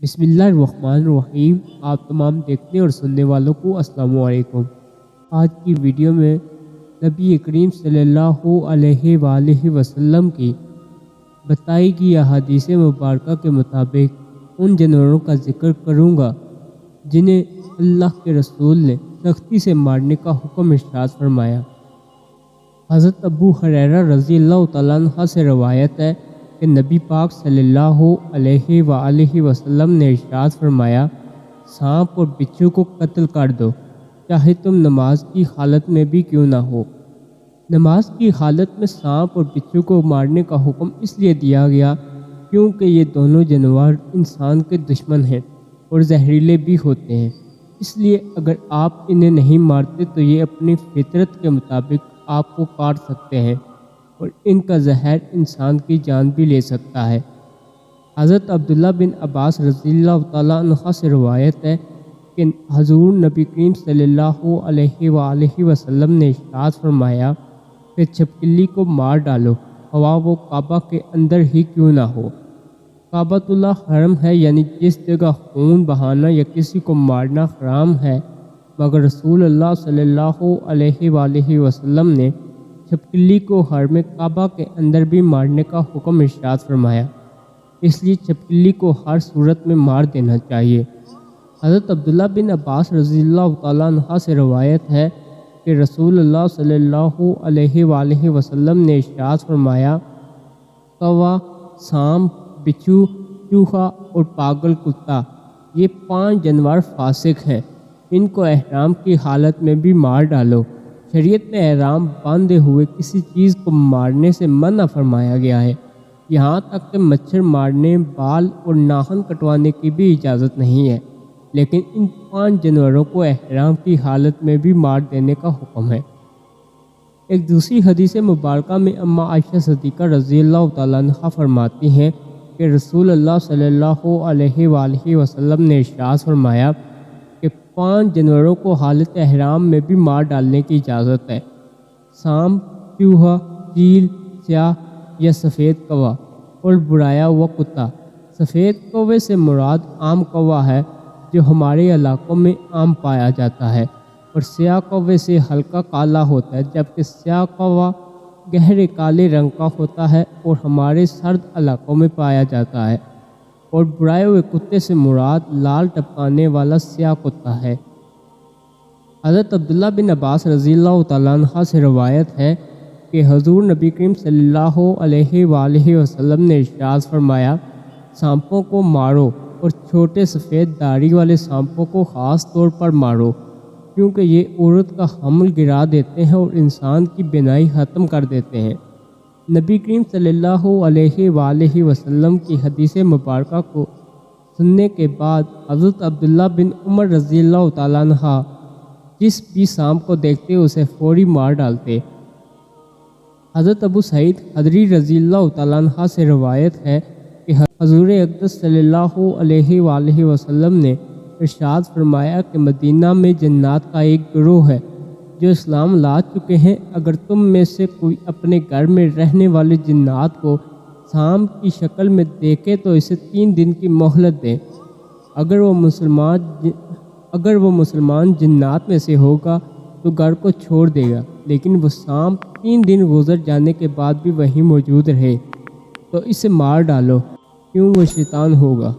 بسم اللہ الرحمن الرحیم۔ آپ تمام دیکھنے اور سننے والوں کو السلام علیکم۔ آج کی ویڈیو میں نبی کریم صلی اللہ علیہ وآلہ وسلم کی بتائی گئی احادیث مبارکہ کے مطابق ان جانوروں کا ذکر کروں گا جنہیں اللہ کے رسول نے سختی سے مارنے کا حکم ارشاد فرمایا۔ حضرت ابو ہریرہ رضی اللہ تعالیٰ عنہ سے روایت ہے کہ نبی پاک صلی اللہ علیہ وآلہ وسلم نے ارشاد فرمایا، سانپ اور بچھو کو قتل کر دو، چاہے تم نماز کی حالت میں بھی کیوں نہ ہو۔ نماز کی حالت میں سانپ اور بچھو کو مارنے کا حکم اس لیے دیا گیا کیونکہ یہ دونوں جانور انسان کے دشمن ہیں اور زہریلے بھی ہوتے ہیں، اس لیے اگر آپ انہیں نہیں مارتے تو یہ اپنی فطرت کے مطابق آپ کو کاٹ سکتے ہیں اور ان کا زہر انسان کی جان بھی لے سکتا ہے۔ حضرت عبداللہ بن عباس رضی اللہ تعالیٰ عنہ سے روایت ہے کہ حضور نبی کریم صلی اللہ علیہ وآلہ وسلم نے ارشاد فرمایا کہ چھپکلی کو مار ڈالو، خواہ وہ کعبہ کے اندر ہی کیوں نہ ہو۔ کعبۃ اللہ حرم ہے، یعنی جس جگہ خون بہانا یا کسی کو مارنا حرام ہے، مگر رسول اللہ صلی اللہ علیہ وآلہ وسلم نے چھپکلی کو حرم کعبہ کے اندر بھی مارنے کا حکم ارشاد فرمایا، اس لیے چھپکلی کو ہر صورت میں مار دینا چاہیے۔ حضرت عبداللہ بن عباس رضی اللہ تعالیٰ عنہ سے روایت ہے کہ رسول اللہ صلی اللہ علیہ وآلہ وسلم نے ارشاد فرمایا، کوا، سانپ، بچھو، چوہا اور پاگل کتا، یہ 5 جانور فاسق ہیں، ان کو احرام کی حالت میں بھی مار ڈالو۔ شریعت میں احرام باندھے ہوئے کسی چیز کو مارنے سے منع فرمایا گیا ہے، یہاں تک کہ مچھر مارنے، بال اور ناخن کٹوانے کی بھی اجازت نہیں ہے، لیکن ان 5 جانوروں کو احرام کی حالت میں بھی مار دینے کا حکم ہے۔ ایک دوسری حدیث مبارکہ میں اماں عائشہ صدیقہ رضی اللہ تعالیٰ عنہ فرماتی ہیں کہ رسول اللہ صلی اللہ علیہ وآلہ وسلم نے ارشاد فرمایا کہ 5 جانوروں کو حالت احرام میں بھی مار ڈالنے کی اجازت ہے: سانپ، چوہا، چیل، سیاہ یا سفید کوا اور برایا ہوا کتا۔ سفید کوے سے مراد عام کوا ہے جو ہمارے علاقوں میں عام پایا جاتا ہے، اور سیاہ کوے سے ہلکا کالا ہوتا ہے، جبکہ سیاہ کوا گہرے کالے رنگ کا ہوتا ہے اور ہمارے سرد علاقوں میں پایا جاتا ہے، اور برائے ہوئے کتے سے مراد لال ٹپکانے والا سیاہ کتا ہے۔ حضرت عبداللہ بن عباس رضی اللہ تعالیٰ عنہ سے روایت ہے کہ حضور نبی کریم صلی اللہ علیہ وآلہ وسلم نے ارشاد فرمایا، سانپوں کو مارو اور چھوٹے سفید داڑھی والے سانپوں کو خاص طور پر مارو، کیونکہ یہ عورت کا حمل گرا دیتے ہیں اور انسان کی بینائی ختم کر دیتے ہیں۔ نبی کریم صلی اللہ علیہ وآلہ وسلم کی حدیث مبارکہ کو سننے کے بعد حضرت عبداللہ بن عمر رضی اللہ تعالیٰ عنہ جس بھی سانپ کو دیکھتے اسے فوری مار ڈالتے۔ حضرت ابو سعید خدری رضی اللہ تعالیٰ عنہ سے روایت ہے کہ حضور اقدس صلی اللہ علیہ وآلہ وسلم نے ارشاد فرمایا کہ مدینہ میں جنات کا ایک گروہ ہے جو اسلام لا چکے ہیں، اگر تم میں سے کوئی اپنے گھر میں رہنے والے جنات کو سانپ کی شکل میں دیکھے تو اسے 3 دن کی مہلت دیں، اگر وہ مسلمان جنات میں سے ہوگا تو گھر کو چھوڑ دے گا، لیکن وہ سانپ 3 دن گزر جانے کے بعد بھی وہیں موجود رہے تو اسے مار ڈالو، کیوں وہ شیطان ہوگا۔